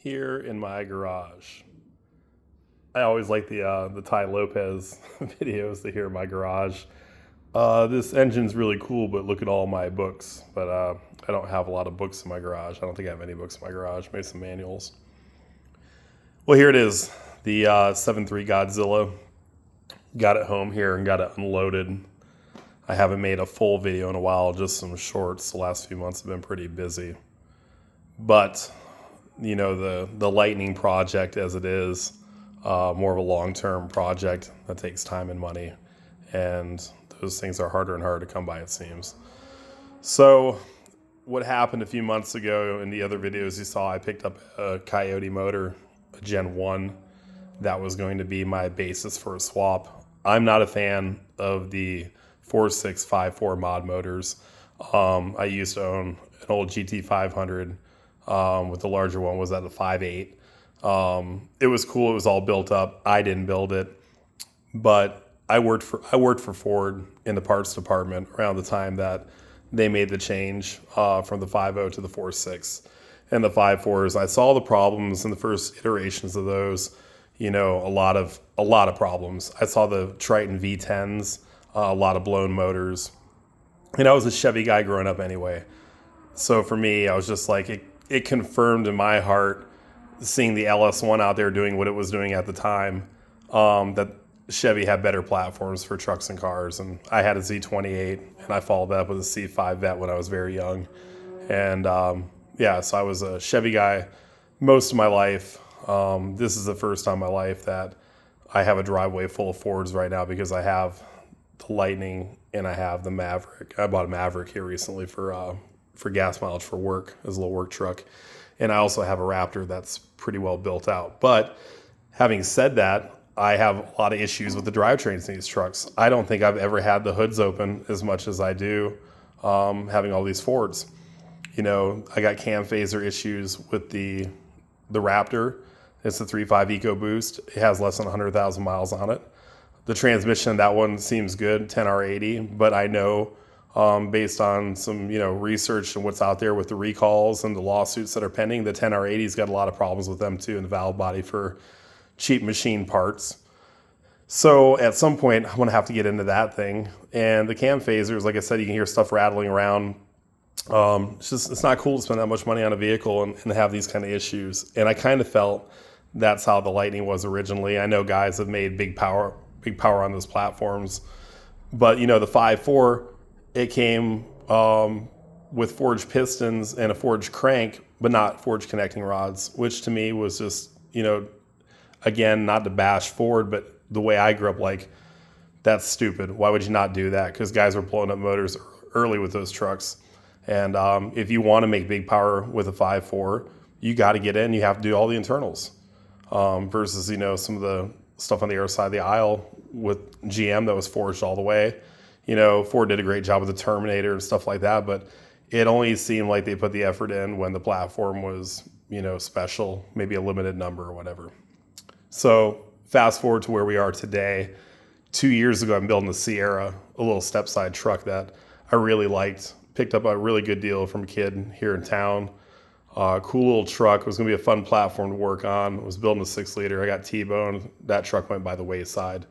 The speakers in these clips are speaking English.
here in my garage. I always like the Ty Lopez videos to hear in my garage. This engine's really cool, but look at all my books. But I don't have a lot of books in my garage. I don't think I have any books in my garage. Maybe some manuals. Well, here it is, the 7.3 Godzilla. Got it home here and got it unloaded. I haven't made a full video in a while, just some shorts. The last few months have been pretty busy. But, you know, the Lightning project as it is, more of a long-term project that takes time and money. And those things are harder and harder to come by, it seems. So what happened a few months ago in the other videos you saw, I picked up a Coyote motor, a Gen 1. That was going to be my basis for a swap. I'm not a fan of the 4654 mod motors. I used to own an old GT500 with the larger one was at the 5.8. It was cool. It was all built up. I didn't build it, but I worked for Ford in the parts department around the time that they made the change from the 5.0 to the 4.6 and the 5.4s. I saw the problems in the first iterations of those. You know, a lot of problems. I saw the Triton V10s, a lot of blown motors. And I was a Chevy guy growing up anyway. So for me, I was just like, it confirmed in my heart, seeing the LS1 out there doing what it was doing at the time, that Chevy had better platforms for trucks and cars. And I had a Z28, and I followed that up with a C5 Vet when I was very young. And so I was a Chevy guy most of my life. This is the first time in my life that I have a driveway full of Fords right now because I have the Lightning and I have the Maverick. I bought a Maverick here recently for gas mileage for work as a little work truck. And I also have a Raptor that's pretty well built out. But having said that, I have a lot of issues with the drivetrains in these trucks. I don't think I've ever had the hoods open as much as I do having all these Fords. You know, I got cam phaser issues with the Raptor. It's the 3.5 EcoBoost. It has less than 100,000 miles on it. The transmission, that one seems good, 10R80, but I know based on some research and what's out there with the recalls and the lawsuits that are pending, the 10R80's got a lot of problems with them too in the valve body for cheap machine parts. So at some point, I'm gonna have to get into that thing. And the cam phasers, like I said, you can hear stuff rattling around. It's not cool to spend that much money on a vehicle and have these kind of issues. And I kind of felt that's how the Lightning was originally. I know guys have made big power on those platforms, but the 5.4, it came with forged pistons and a forged crank, but not forged connecting rods, which to me was just, again, not to bash Ford, but the way I grew up, like, that's stupid. Why would you not do that? Because guys were blowing up motors early with those trucks. And if you want to make big power with a 5.4, you got to get in. You have to do all the internals versus, some of the stuff on the other side of the aisle with GM that was forged all the way. Ford did a great job with the Terminator and stuff like that, but it only seemed like they put the effort in when the platform was, special, maybe a limited number or whatever. So fast forward to where we are today. 2 years ago, I'm building the Sierra, a little step-side truck that I really liked. Picked up a really good deal from a kid here in town. Cool little truck. It was going to be a fun platform to work on. I was building a 6-liter. I got T-boned. That truck went by the wayside.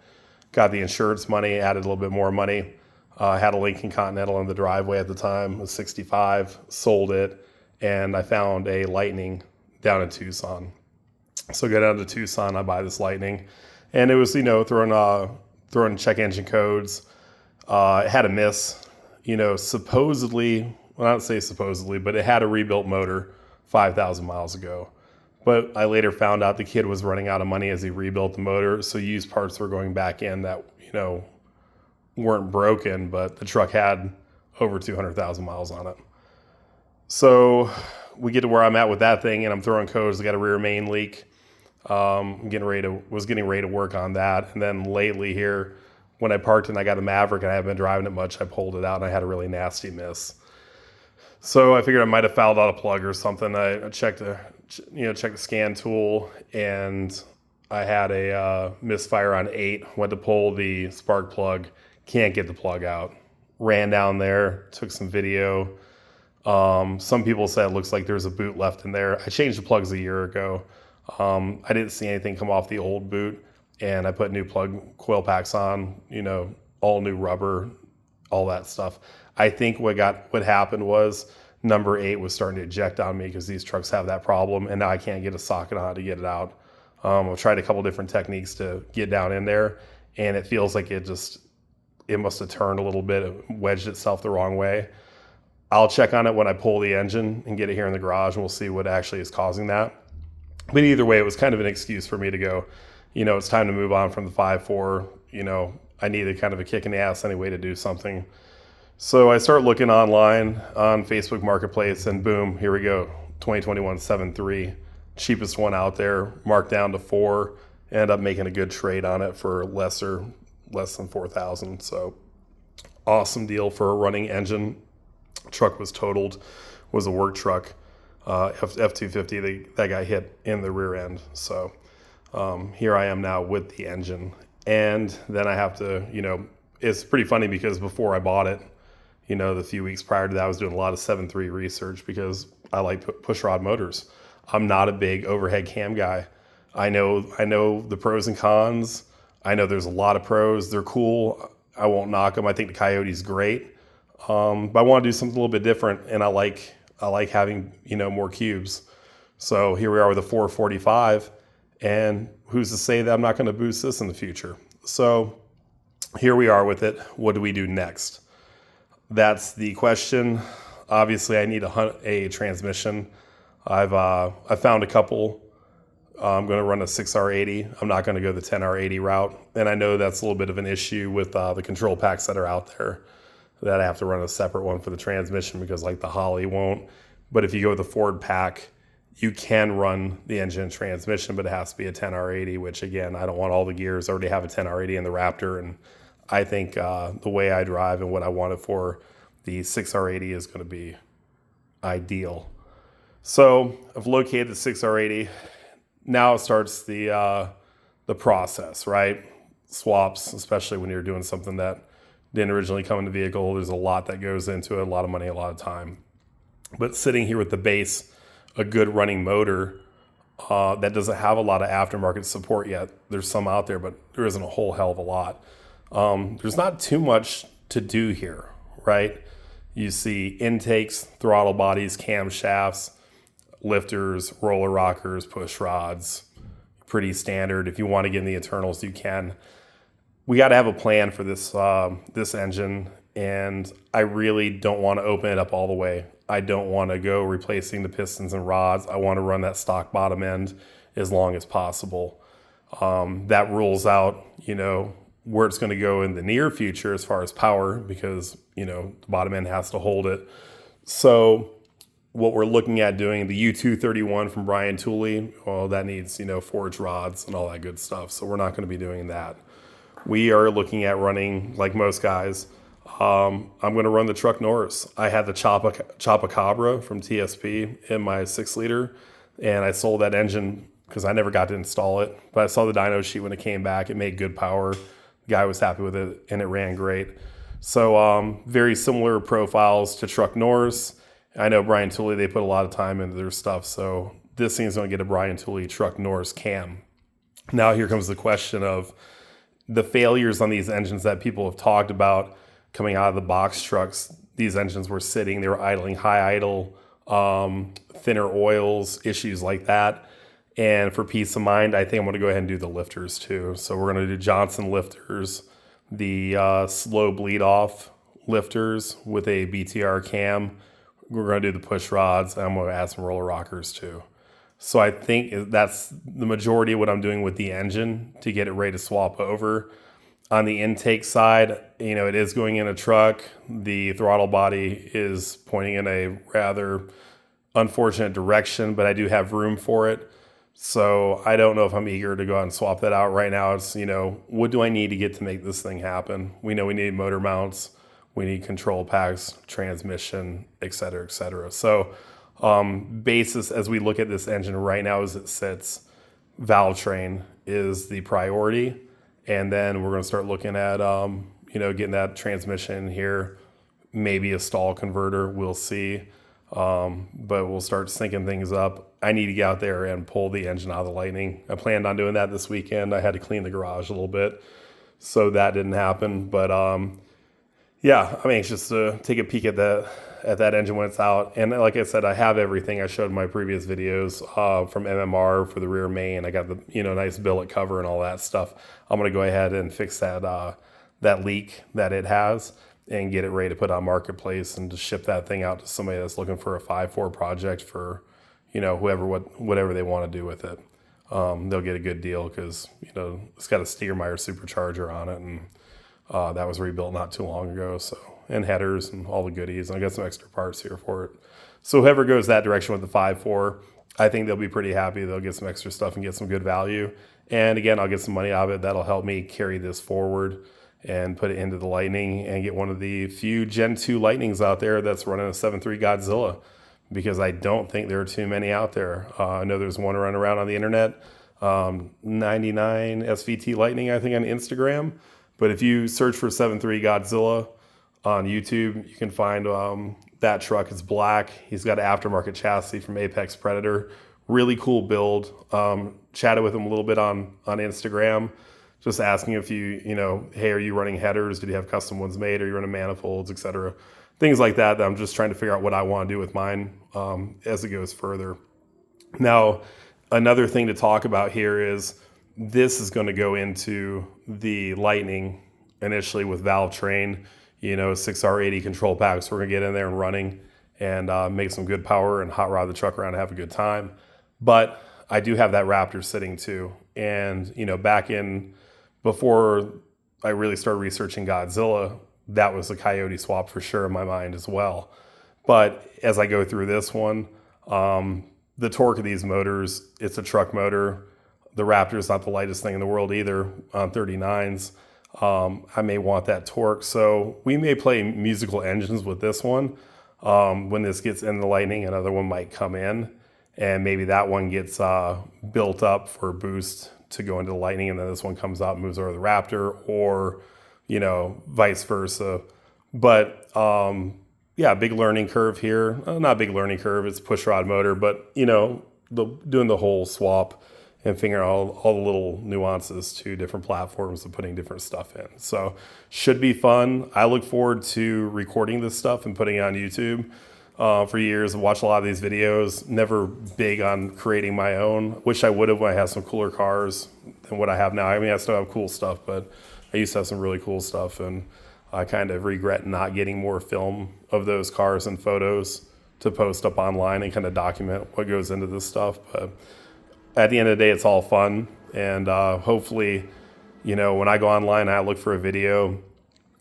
Got the insurance money, added a little bit more money. Had a Lincoln Continental in the driveway at the time. It was 65. Sold it. And I found a Lightning down in Tucson. So I go down to Tucson. I buy this Lightning. And it was, throwing check engine codes. It had a miss. Supposedly, well, I don't say supposedly, but it had a rebuilt motor 5,000 miles ago. But I later found out the kid was running out of money as he rebuilt the motor, so used parts were going back in that, weren't broken, but the truck had over 200,000 miles on it. So we get to where I'm at with that thing, and I'm throwing codes. I got a rear main leak. Was getting ready to work on that. And then lately here, when I parked and I got a Maverick and I haven't been driving it much, I pulled it out and I had a really nasty miss. So I figured I might have fouled out a plug or something. I checked the scan tool, and I had a misfire on 8. Went to pull the spark plug, can't get the plug out. Ran down there, took some video. Some people said it looks like there's a boot left in there. I changed the plugs a year ago. I didn't see anything come off the old boot, and I put new plug coil packs on, all new rubber, all that stuff. I think what happened was number 8 was starting to eject on me because these trucks have that problem, and now I can't get a socket on to get it out. I've tried a couple different techniques to get down in there, and it feels like it must have turned a little bit, it wedged itself the wrong way. I'll check on it when I pull the engine and get it here in the garage, and we'll see what actually is causing that. But either way, it was kind of an excuse for me to go, it's time to move on from the 5.4. I needed kind of a kick in the ass anyway to do something. So I start looking online on Facebook Marketplace, and boom, here we go, 2021 7.3, cheapest one out there, marked down to 4. Ended up making a good trade on it for less than 4,000. So awesome deal for a running engine. Truck was totaled, was a work truck, F-250. That got hit in the rear end. So here I am now with the engine. And then I have to, it's pretty funny because before I bought it, the few weeks prior to that, I was doing a lot of 7.3 research because I like pushrod motors. I'm not a big overhead cam guy. I know the pros and cons. I know there's a lot of pros. They're cool. I won't knock them. I think the Coyote's great. But I want to do something a little bit different, and I like having more cubes. So here we are with a 445, and who's to say that I'm not going to boost this in the future? So here we are with it. What do we do next? That's the question. Obviously, I need a transmission. I found a couple. I'm going to run a 6R80. I'm not going to go the 10R80 route, and I know that's a little bit of an issue with the control packs that are out there, that I have to run a separate one for the transmission because like the Holly won't. But if you go with the Ford pack, you can run the engine and transmission, but it has to be a 10R80, which again, I don't want all the gears. I already have a 10R80 in the Raptor, and I think the way I drive and what I want it for, the 6R80 is going to be ideal. So I've located the 6R80. Now starts the process, right? Swaps, especially when you're doing something that didn't originally come in the vehicle. There's a lot that goes into it, a lot of money, a lot of time. But sitting here with the base, a good running motor that doesn't have a lot of aftermarket support yet. There's some out there, but there isn't a whole hell of a lot. There's not too much to do here, right? You see intakes, throttle bodies, camshafts, lifters, roller rockers, push rods. Pretty standard. If you want to get in the internals, you can. We got to have a plan for this engine, and I really don't want to open it up all the way. I don't want to go replacing the pistons and rods. I want to run that stock bottom end as long as possible. That rules out, where it's going to go in the near future as far as power, because, the bottom end has to hold it. So what we're looking at doing, the U231 from Brian Tooley, well, that needs, forged rods and all that good stuff. So we're not going to be doing that. We are looking at running, like most guys, I'm going to run the Truck Norris. I had the Chopacabra from TSP in my 6-liter, and I sold that engine because I never got to install it. But I saw the dyno sheet when it came back. It made good power. The guy was happy with it, and it ran great. So very similar profiles to Truck Norris. I know Brian Tooley, they put a lot of time into their stuff. So this thing's going to get a Brian Tooley Truck Norris cam. Now here comes the question of the failures on these engines that people have talked about coming out of the box trucks. These engines were sitting, they were idling, high idle, thinner oils, issues like that. And for peace of mind, I think I'm going to go ahead and do the lifters too. So we're going to do Johnson lifters, the slow bleed off lifters with a BTR cam. We're going to do the push rods, and I'm going to add some roller rockers too. So I think that's the majority of what I'm doing with the engine to get it ready to swap over. On the intake side, it is going in a truck. The throttle body is pointing in a rather unfortunate direction, but I do have room for it. So I don't know if I'm eager to go out and swap that out right now. It's, what do I need to get to make this thing happen? We know we need motor mounts. We need control packs, transmission, et cetera, et cetera. So basis as we look at this engine right now as it sits, valve train is the priority. And then we're going to start looking at, getting that transmission here, maybe a stall converter. We'll see. But we'll start syncing things up. I need to get out there and pull the engine out of the Lightning. I planned on doing that this weekend. I had to clean the garage a little bit, so that didn't happen. But yeah, I'm anxious to take a peek at that engine when it's out. And like I said, I have everything I showed in my previous videos from MMR for the rear main. I got the nice billet cover and all that stuff. I'm gonna go ahead and fix that leak that it has and get it ready to put on Marketplace and just ship that thing out to somebody that's looking for a 5.4 project for whatever they want to do with it. They'll get a good deal because it's got a Stiermeyer supercharger on it, and that was rebuilt not too long ago. So, and headers and all the goodies. And I got some extra parts here for it. So whoever goes that direction with the 5.4, I think they'll be pretty happy. They'll get some extra stuff and get some good value. And again, I'll get some money out of it. That'll help me carry this forward and put it into the Lightning and get one of the few Gen 2 Lightnings out there that's running a 7.3 Godzilla, because I don't think there are too many out there. I know there's one running around on the internet, 99 SVT Lightning, I think, on Instagram. But if you search for 7.3 Godzilla on YouTube, you can find that truck. It's black. He's got an aftermarket chassis from Apex Predator. Really cool build. Chatted with him a little bit on Instagram, just asking if hey, are you running headers? Did you have custom ones made? Are you running manifolds, etc.? Things like that I'm just trying to figure out what I want to do with mine as it goes further. Now, another thing to talk about here is this is going to go into the Lightning initially with valve train, 6R80 control packs. We're going to get in there and running and make some good power and hot rod the truck around and have a good time. But I do have that Raptor sitting too. And, back in before I really started researching Godzilla, that was a Coyote swap for sure in my mind as well. But as I go through this one, the torque of these motors, it's a truck motor. The Raptor is not the lightest thing in the world either on 39s. I may want that torque. So we may play musical engines with this one. When this gets in the Lightning, another one might come in, and maybe that one gets built up for a boost to go into the Lightning, and then this one comes out and moves over the Raptor, or vice versa. But yeah, big learning curve here. Not big learning curve, it's push rod motor, but doing the whole swap and figuring out all the little nuances to different platforms and putting different stuff in. So should be fun. I look forward to recording this stuff and putting it on YouTube. For years, I've watched a lot of these videos. Never big on creating my own. Wish I would have when I had some cooler cars than what I have now. I mean, I still have cool stuff, but I used to have some really cool stuff, and I kind of regret not getting more film of those cars and photos to post up online and kind of document what goes into this stuff. But at the end of the day, it's all fun. And hopefully, when I go online and I look for a video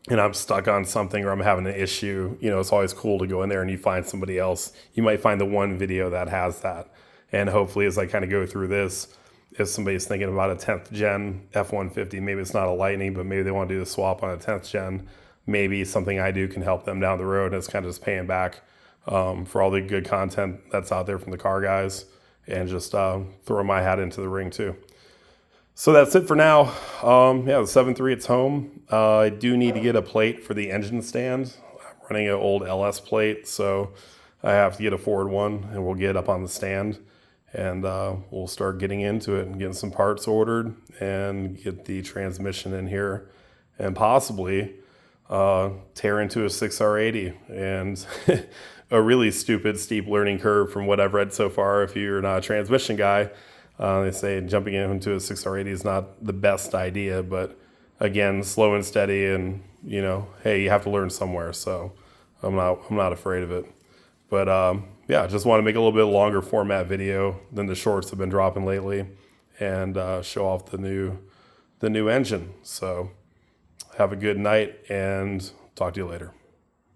and I'm stuck on something or I'm having an issue, it's always cool to go in there and you find somebody else. You might find the one video that has that. And hopefully, as I kind of go through this, if somebody's thinking about a 10th gen F-150, maybe it's not a Lightning, but maybe they want to do the swap on a 10th gen, maybe something I do can help them down the road. And it's kind of just paying back for all the good content that's out there from the car guys, and just throw my hat into the ring too. So that's it for now. Yeah, the 7.3, it's home. I do need to get a plate for the engine stand. I'm running an old LS plate, so I have to get a Ford one, and we'll get it up on the stand. And we'll start getting into it and getting some parts ordered and get the transmission in here and possibly tear into a 6R80. And a really stupid, steep learning curve from what I've read so far. If you're not a transmission guy, they say jumping into a 6R80 is not the best idea. But again, slow and steady, and hey, you have to learn somewhere. So I'm not afraid of it. But yeah, just want to make a little bit longer format video than the shorts have been dropping lately, and show off the new engine. So have a good night, and talk to you later.